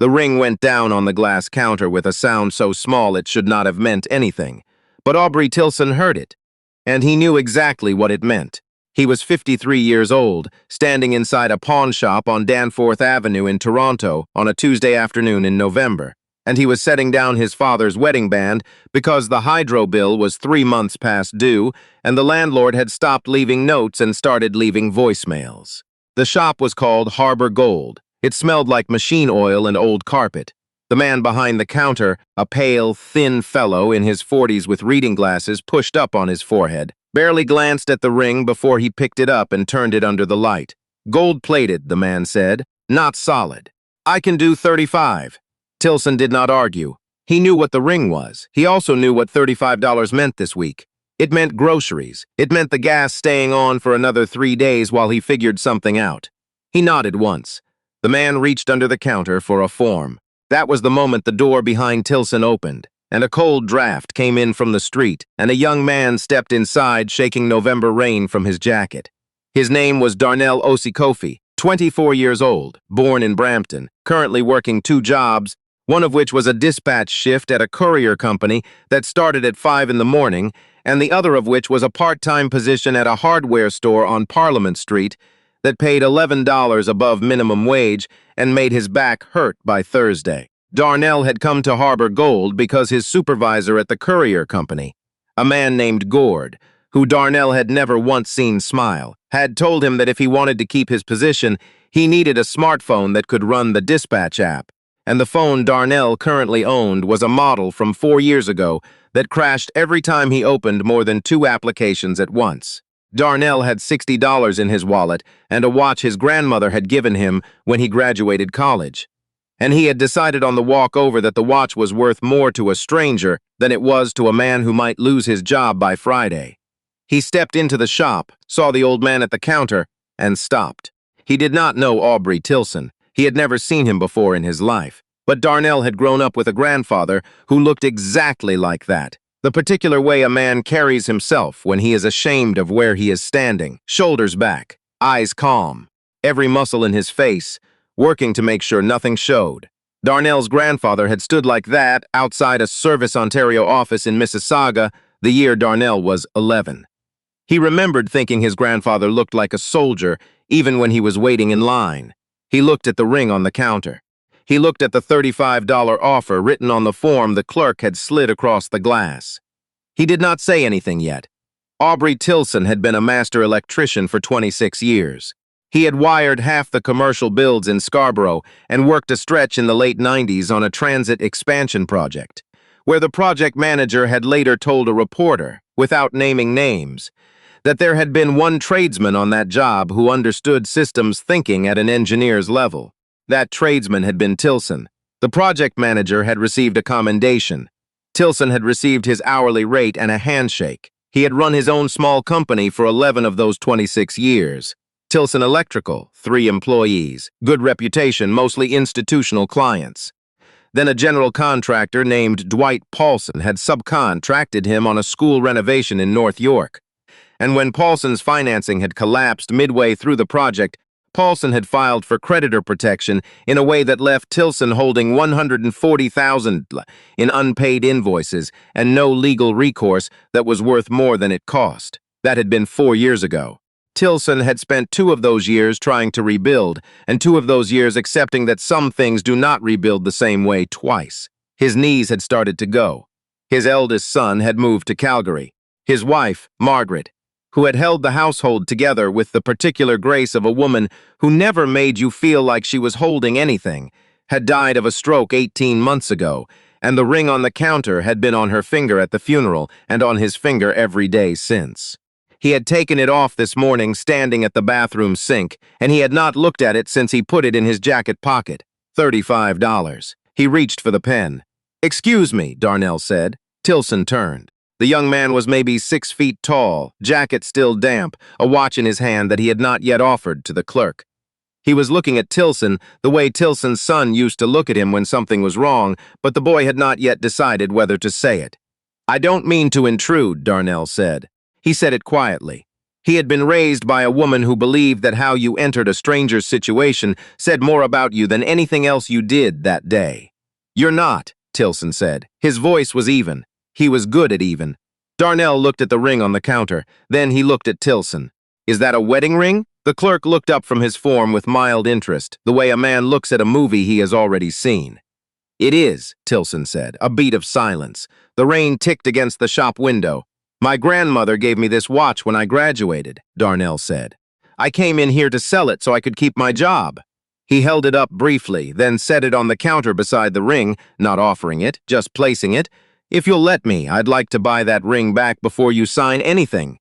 The ring went down on the glass counter with a sound so small it should not have meant anything. But Aubrey Tilson heard it, and he knew exactly what it meant. He was 53 years old, standing inside a pawn shop on Danforth Avenue in Toronto on a Tuesday afternoon in November, and he was setting down his father's wedding band because the hydro bill was 3 months past due, and the landlord had stopped leaving notes and started leaving voicemails. The shop was called Harbor Gold. It smelled like machine oil and old carpet. The man behind the counter, a pale, thin fellow in his 40s with reading glasses pushed up on his forehead, barely glanced at the ring before he picked it up and turned it under the light. Gold-plated, the man said, not solid. I can do 35. Tilson did not argue. He knew what the ring was. He also knew what $35 meant this week. It meant groceries. It meant the gas staying on for another 3 days while he figured something out. He nodded once. The man reached under the counter for a form. That was the moment the door behind Tilson opened, and a cold draft came in from the street, and a young man stepped inside, shaking November rain from his jacket. His name was Darnell Osikofi, 24 years old, born in Brampton, currently working 2 jobs, one of which was a dispatch shift at a courier company that started at 5 in the morning, and the other of which was a part-time position at a hardware store on Parliament Street that paid $11 above minimum wage and made his back hurt by Thursday. Darnell had come to Harbor Gold because his supervisor at the courier company, a man named Gord, who Darnell had never once seen smile, had told him that if he wanted to keep his position, he needed a smartphone that could run the dispatch app, and the phone Darnell currently owned was a model from 4 years ago that crashed every time he opened more than 2 applications at once. Darnell had $60 in his wallet and a watch his grandmother had given him when he graduated college. And he had decided on the walk over that the watch was worth more to a stranger than it was to a man who might lose his job by Friday. He stepped into the shop, saw the old man at the counter, and stopped. He did not know Aubrey Tilson. He had never seen him before in his life. But Darnell had grown up with a grandfather who looked exactly like that. The particular way a man carries himself when he is ashamed of where he is standing, shoulders back, eyes calm, every muscle in his face, working to make sure nothing showed. Darnell's grandfather had stood like that outside a Service Ontario office in Mississauga the year Darnell was 11. He remembered thinking his grandfather looked like a soldier even when he was waiting in line. He looked at the ring on the counter. He looked at the $35 offer written on the form the clerk had slid across the glass. He did not say anything yet. Aubrey Tilson had been a master electrician for 26 years. He had wired half the commercial builds in Scarborough and worked a stretch in the late 90s on a transit expansion project, where the project manager had later told a reporter, without naming names, that there had been one tradesman on that job who understood systems thinking at an engineer's level. That tradesman had been Tilson. The project manager had received a commendation. Tilson had received his hourly rate and a handshake. He had run his own small company for 11 of those 26 years. Tilson Electrical, 3 employees, good reputation, mostly institutional clients. Then a general contractor named Dwight Paulson had subcontracted him on a school renovation in North York. And when Paulson's financing had collapsed midway through the project, Paulson had filed for creditor protection in a way that left Tilson holding $140,000 in unpaid invoices and no legal recourse that was worth more than it cost. That had been 4 years ago. Tilson had spent 2 of those years trying to rebuild, and 2 of those years accepting that some things do not rebuild the same way twice. His knees had started to go. His eldest son had moved to Calgary. His wife, Margaret, who had held the household together with the particular grace of a woman who never made you feel like she was holding anything, had died of a stroke 18 months ago, and the ring on the counter had been on her finger at the funeral and on his finger every day since. He had taken it off this morning standing at the bathroom sink, and he had not looked at it since he put it in his jacket pocket. $35. He reached for the pen. "Excuse me," Darnell said. Tilson turned. The young man was maybe 6 feet tall, jacket still damp, a watch in his hand that he had not yet offered to the clerk. He was looking at Tilson the way Tilson's son used to look at him when something was wrong, but the boy had not yet decided whether to say it. "I don't mean to intrude," Darnell said. He said it quietly. He had been raised by a woman who believed that how you entered a stranger's situation said more about you than anything else you did that day. "You're not," Tilson said. His voice was even. He was good at even. Darnell looked at the ring on the counter. Then he looked at Tilson. "Is that a wedding ring?" The clerk looked up from his form with mild interest, the way a man looks at a movie he has already seen. "It is," Tilson said, a beat of silence. The rain ticked against the shop window. "My grandmother gave me this watch when I graduated," Darnell said. "I came in here to sell it so I could keep my job." He held it up briefly, then set it on the counter beside the ring, not offering it, just placing it. "If you'll let me, I'd like to buy that ring back before you sign anything."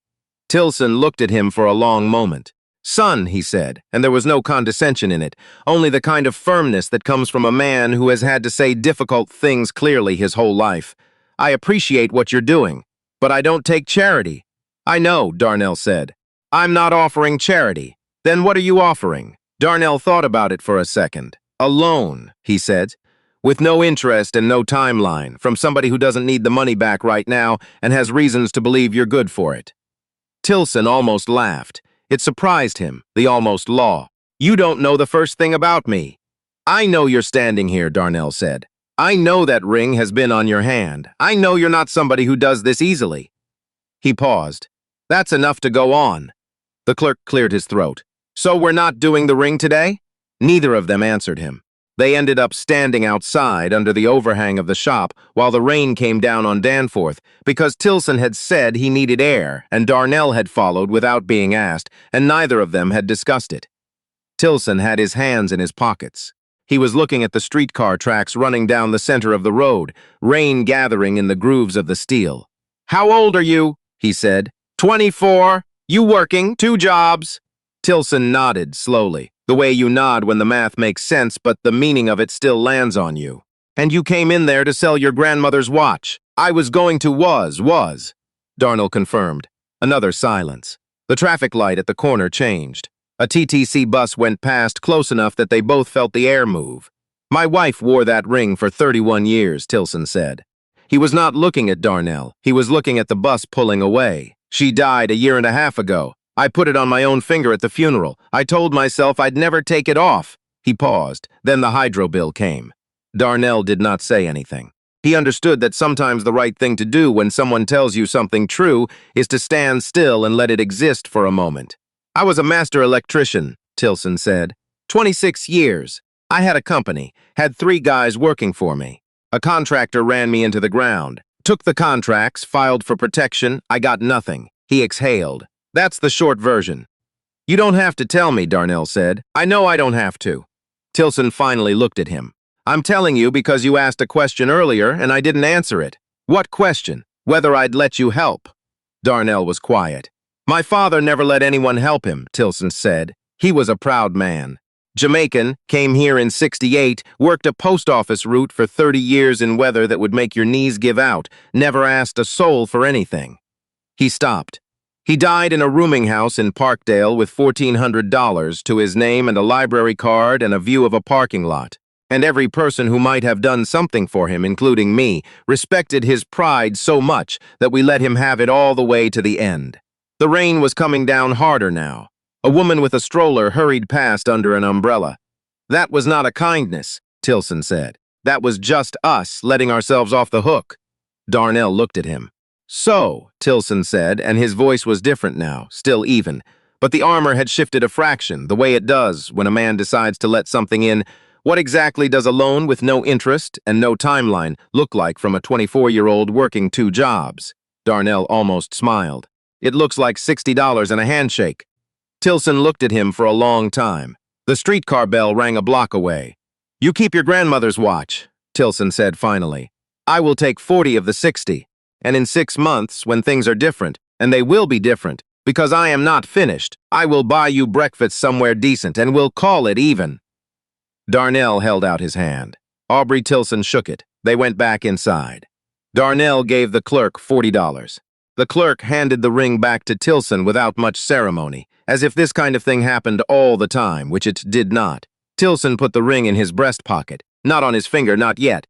Tilson looked at him for a long moment. "Son," he said, and there was no condescension in it, only the kind of firmness that comes from a man who has had to say difficult things clearly his whole life. "I appreciate what you're doing, but I don't take charity." "I know," Darnell said. "I'm not offering charity." "Then what are you offering?" Darnell thought about it for a second. "A loan," he said, "with no interest and no timeline, from somebody who doesn't need the money back right now and has reasons to believe you're good for it." Tilson almost laughed. It surprised him, the almost law. "You don't know the first thing about me." "I know you're standing here," Darnell said. "I know that ring has been on your hand. I know you're not somebody who does this easily." He paused. "That's enough to go on." The clerk cleared his throat. "So we're not doing the ring today?" Neither of them answered him. They ended up standing outside under the overhang of the shop while the rain came down on Danforth because Tilson had said he needed air and Darnell had followed without being asked, and neither of them had discussed it. Tilson had his hands in his pockets. He was looking at the streetcar tracks running down the center of the road, rain gathering in the grooves of the steel. "How old are you?" he said. 24. You working? 2 jobs?" Tilson nodded slowly, the way you nod when the math makes sense but the meaning of it still lands on you. "And you came in there to sell your grandmother's watch." "I was going to was," Darnell confirmed. Another silence. The traffic light at the corner changed. A TTC bus went past close enough that they both felt the air move. "My wife wore that ring for 31 years, Tilson said. He was not looking at Darnell. He was looking at the bus pulling away. "She died a year and a half ago. I put it on my own finger at the funeral. I told myself I'd never take it off." He paused. Then the hydro bill came. Darnell did not say anything. He understood that sometimes the right thing to do when someone tells you something true is to stand still and let it exist for a moment. "I was a master electrician," Tilson said. 26 years. I had a company, had 3 guys working for me. A contractor ran me into the ground. Took the contracts, filed for protection. I got nothing. He exhaled. "That's the short version." "You don't have to tell me," Darnell said. "I know I don't have to." Tilson finally looked at him. "I'm telling you because you asked a question earlier and I didn't answer it." "What question?" "Whether I'd let you help." Darnell was quiet. "My father never let anyone help him," Tilson said. "He was a proud man. Jamaican, came here in '68, worked a post office route for 30 years in weather that would make your knees give out, never asked a soul for anything." He stopped. He died in a rooming house in Parkdale with $1,400 to his name and a library card and a view of a parking lot. And every person who might have done something for him, including me, respected his pride so much that we let him have it all the way to the end. The rain was coming down harder now. A woman with a stroller hurried past under an umbrella. "That was not a kindness," Tilson said. "That was just us letting ourselves off the hook." Darnell looked at him. "So," Tilson said, and his voice was different now, still even. But the armor had shifted a fraction, the way it does when a man decides to let something in. "What exactly does a loan with no interest and no timeline look like from a 24-year-old working 2 jobs? Darnell almost smiled. "It looks like $60 and a handshake." Tilson looked at him for a long time. The streetcar bell rang a block away. "You keep your grandmother's watch," Tilson said finally. "I will take 40 of the 60. And in 6 months, when things are different, and they will be different, because I am not finished, I will buy you breakfast somewhere decent, and we'll call it even." Darnell held out his hand. Aubrey Tilson shook it. They went back inside. Darnell gave the clerk $40. The clerk handed the ring back to Tilson without much ceremony, as if this kind of thing happened all the time, which it did not. Tilson put the ring in his breast pocket, not on his finger, not yet,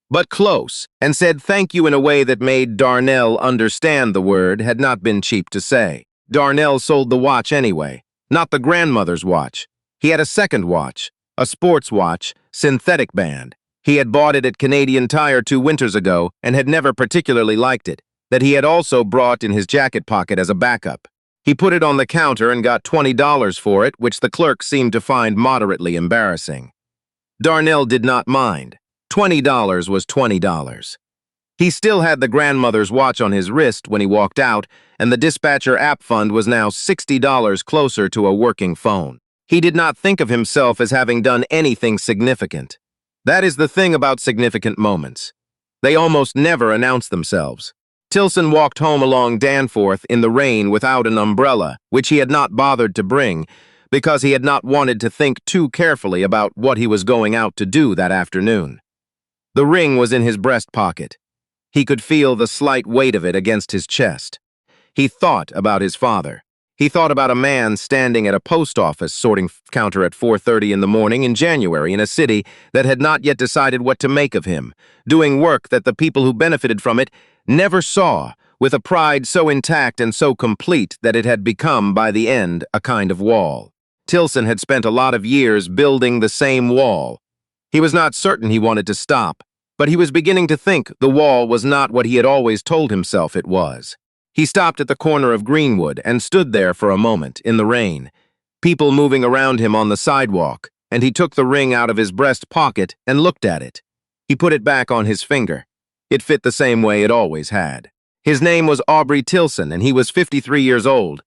but close, and said thank you in a way that made Darnell understand the word had not been cheap to say. Darnell sold the watch anyway, not the grandmother's watch. He had a second watch, a sports watch, synthetic band. He had bought it at Canadian Tire 2 winters ago and had never particularly liked it, that he had also brought in his jacket pocket as a backup. He put it on the counter and got $20 for it, which the clerk seemed to find moderately embarrassing. Darnell did not mind. $20 was $20. He still had the grandmother's watch on his wrist when he walked out, and the dispatcher app fund was now $60 closer to a working phone. He did not think of himself as having done anything significant. That is the thing about significant moments. They almost never announce themselves. Tilson walked home along Danforth in the rain without an umbrella, which he had not bothered to bring, because he had not wanted to think too carefully about what he was going out to do that afternoon. The ring was in his breast pocket. He could feel the slight weight of it against his chest. He thought about his father. He thought about a man standing at a post office sorting counter at 4:30 in the morning in January in a city that had not yet decided what to make of him, doing work that the people who benefited from it never saw, with a pride so intact and so complete that it had become, by the end, a kind of wall. Tilson had spent a lot of years building the same wall. He was not certain he wanted to stop, but he was beginning to think the wall was not what he had always told himself it was. He stopped at the corner of Greenwood and stood there for a moment in the rain, people moving around him on the sidewalk, and he took the ring out of his breast pocket and looked at it. He put it back on his finger. It fit the same way it always had. His name was Aubrey Tilson, and he was 53 years old,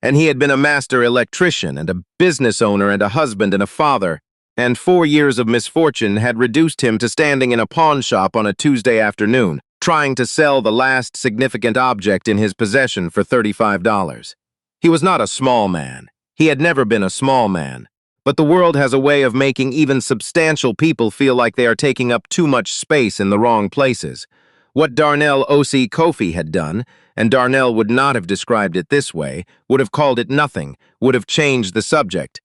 and he had been a master electrician and a business owner and a husband and a father, and 4 years of misfortune had reduced him to standing in a pawn shop on a Tuesday afternoon, trying to sell the last significant object in his possession for $35. He was not a small man. He had never been a small man. But the world has a way of making even substantial people feel like they are taking up too much space in the wrong places. What Darnell O.C. Kofi had done, and Darnell would not have described it this way, would have called it nothing, would have changed the subject,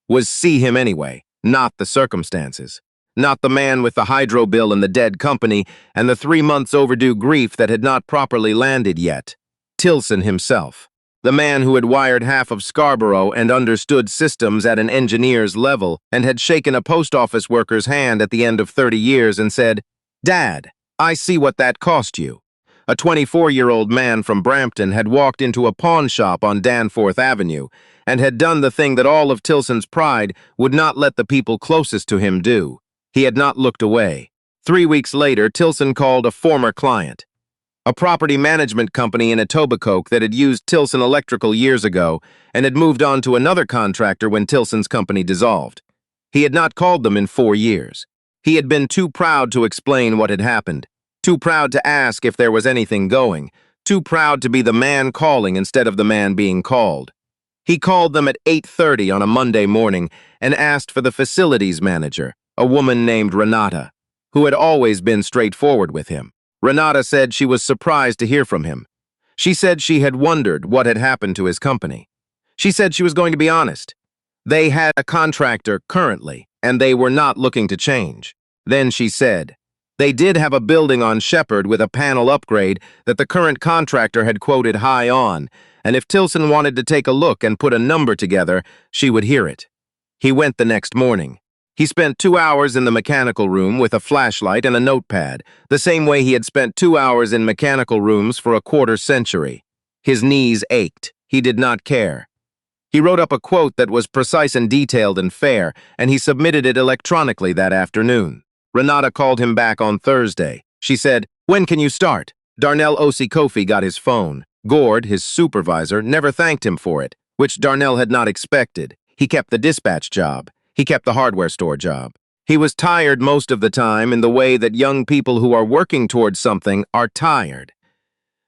was see him anyway, not the circumstances. Not the man with the hydro bill and the dead company and the 3 months overdue grief that had not properly landed yet. Tilson himself. The man who had wired half of Scarborough and understood systems at an engineer's level and had shaken a post office worker's hand at the end of 30 years and said, "Dad, I see what that cost you." A 24-year-old man from Brampton had walked into a pawn shop on Danforth Avenue and had done the thing that all of Tilson's pride would not let the people closest to him do. He had not looked away. 3 weeks later, Tilson called a former client, a property management company in Etobicoke that had used Tilson Electrical years ago and had moved on to another contractor when Tilson's company dissolved. He had not called them in 4 years. He had been too proud to explain what had happened, too proud to ask if there was anything going, too proud to be the man calling instead of the man being called. He called them at 8:30 on a Monday morning and asked for the facilities manager, a woman named Renata, who had always been straightforward with him. Renata said she was surprised to hear from him. She said she had wondered what had happened to his company. She said she was going to be honest. They had a contractor currently, and they were not looking to change. Then she said, they did have a building on Shepherd with a panel upgrade that the current contractor had quoted high on, and if Tilson wanted to take a look and put a number together, she would hear it. He went the next morning. He spent 2 hours in the mechanical room with a flashlight and a notepad, the same way he had spent 2 hours in mechanical rooms for a quarter century. His knees ached. He did not care. He wrote up a quote that was precise and detailed and fair, and he submitted it electronically that afternoon. Renata called him back on Thursday. She said, "When can you start?" Darnell O.C. Kofi got his phone. Gord, his supervisor, never thanked him for it, which Darnell had not expected. He kept the dispatch job. He kept the hardware store job. He was tired most of the time in the way that young people who are working towards something are tired.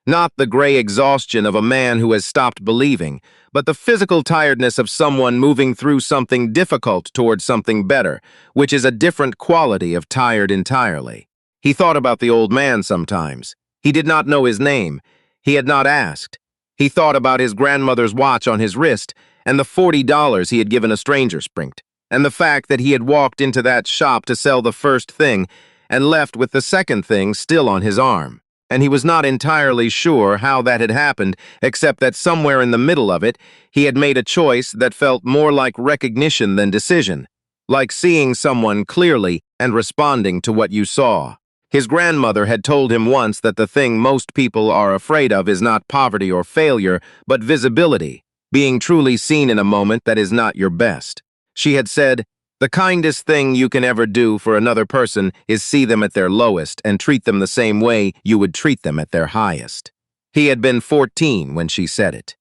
Not the gray exhaustion of a man who has stopped believing, but the physical tiredness of someone moving through something difficult towards something better, which is a different quality of tired entirely. He thought about the old man sometimes. He did not know his name. He had not asked. He thought about his grandmother's watch on his wrist and the $40 he had given a stranger sprinked, and the fact that he had walked into that shop to sell the first thing and left with the second thing still on his arm. and he was not entirely sure how that had happened, except that somewhere in the middle of it, he had made a choice that felt more like recognition than decision, like seeing someone clearly and responding to what you saw. His grandmother had told him once that the thing most people are afraid of is not poverty or failure, but visibility, being truly seen in a moment that is not your best. She had said, "The kindest thing you can ever do for another person is see them at their lowest and treat them the same way you would treat them at their highest." He had been 14 when she said it.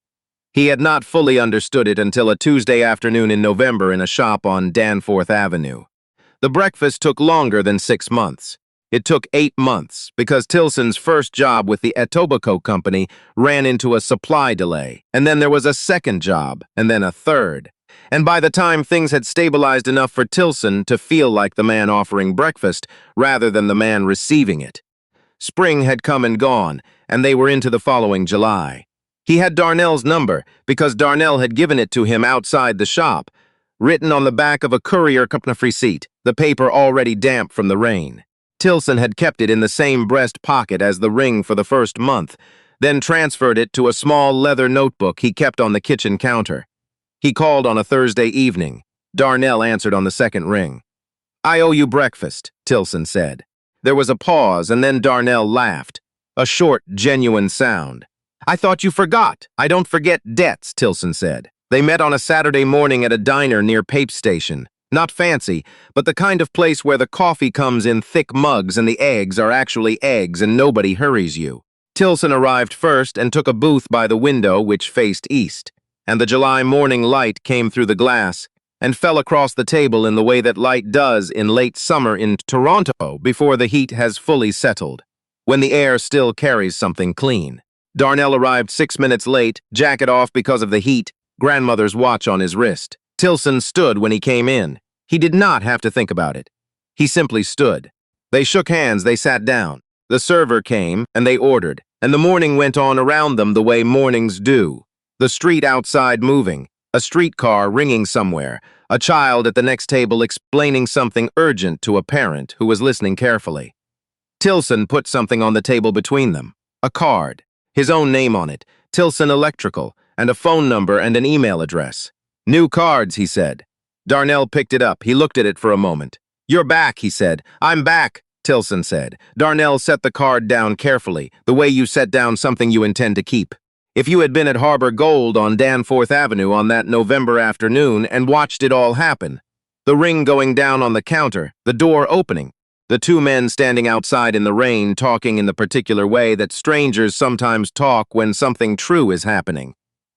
He had not fully understood it until a Tuesday afternoon in November in a shop on Danforth Avenue. The breakfast took longer than 6 months. It took 8 months because Tilson's first job with the Etobicoke Company ran into a supply delay, and then there was a second job, and then a third. And by the time things had stabilized enough for Tilson to feel like the man offering breakfast rather than the man receiving it. Spring had come and gone, and they were into the following July. He had Darnell's number because Darnell had given it to him outside the shop, written on the back of a courier receipt, the paper already damp from the rain. Tilson had kept it in the same breast pocket as the ring for the first month, then transferred it to a small leather notebook he kept on the kitchen counter. He called on a Thursday evening. Darnell answered on the second ring. "I owe you breakfast," Tilson said. There was a pause, and then Darnell laughed. A short, genuine sound. "I thought you forgot. I don't forget debts," Tilson said. They met on a Saturday morning at a diner near Pape Station. Not fancy, but the kind of place where the coffee comes in thick mugs and the eggs are actually eggs and nobody hurries you. Tilson arrived first and took a booth by the window which faced east, and the July morning light came through the glass and fell across the table in the way that light does in late summer in Toronto before the heat has fully settled, when the air still carries something clean. Darnell arrived 6 minutes late, jacket off because of the heat, grandmother's watch on his wrist. Tilson stood when he came in. He did not have to think about it. He simply stood. They shook hands, they sat down. The server came, and they ordered, and the morning went on around them the way mornings do. The street outside moving, a streetcar ringing somewhere, a child at the next table explaining something urgent to a parent who was listening carefully. Tilson put something on the table between them, a card, his own name on it, Tilson Electrical, and a phone number and an email address. "New cards," he said. Darnell picked it up. He looked at it for a moment. "You're back," he said. "I'm back," Tilson said. Darnell set the card down carefully, the way you set down something you intend to keep. If you had been at Harbor Gold on Danforth Avenue on that November afternoon and watched it all happen, the ring going down on the counter, the door opening, the two men standing outside in the rain talking in the particular way that strangers sometimes talk when something true is happening,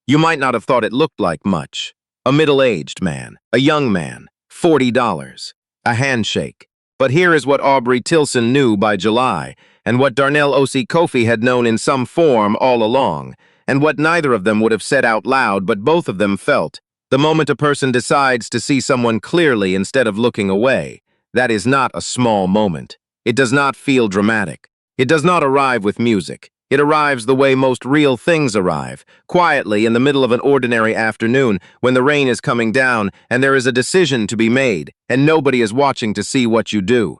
you might not have thought it looked like much. A middle-aged man, a young man, $40, a handshake. But here is what Aubrey Tilson knew by July, and what Darnell O.C. Kofi had known in some form all along, and what neither of them would have said out loud, but both of them felt. The moment a person decides to see someone clearly instead of looking away, that is not a small moment. It does not feel dramatic. It does not arrive with music. It arrives the way most real things arrive, quietly in the middle of an ordinary afternoon when the rain is coming down and there is a decision to be made and nobody is watching to see what you do.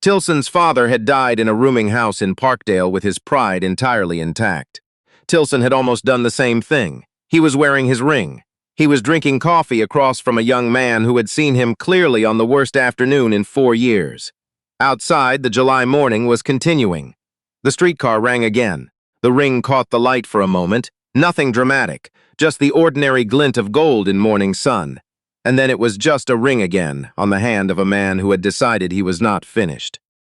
Tilson's father had died in a rooming house in Parkdale with his pride entirely intact. Tilson had almost done the same thing. He was wearing his ring. He was drinking coffee across from a young man who had seen him clearly on the worst afternoon in 4 years. Outside, the July morning was continuing. The streetcar rang again. The ring caught the light for a moment. Nothing dramatic, just the ordinary glint of gold in morning sun. And then it was just a ring again on the hand of a man who had decided he was not finished.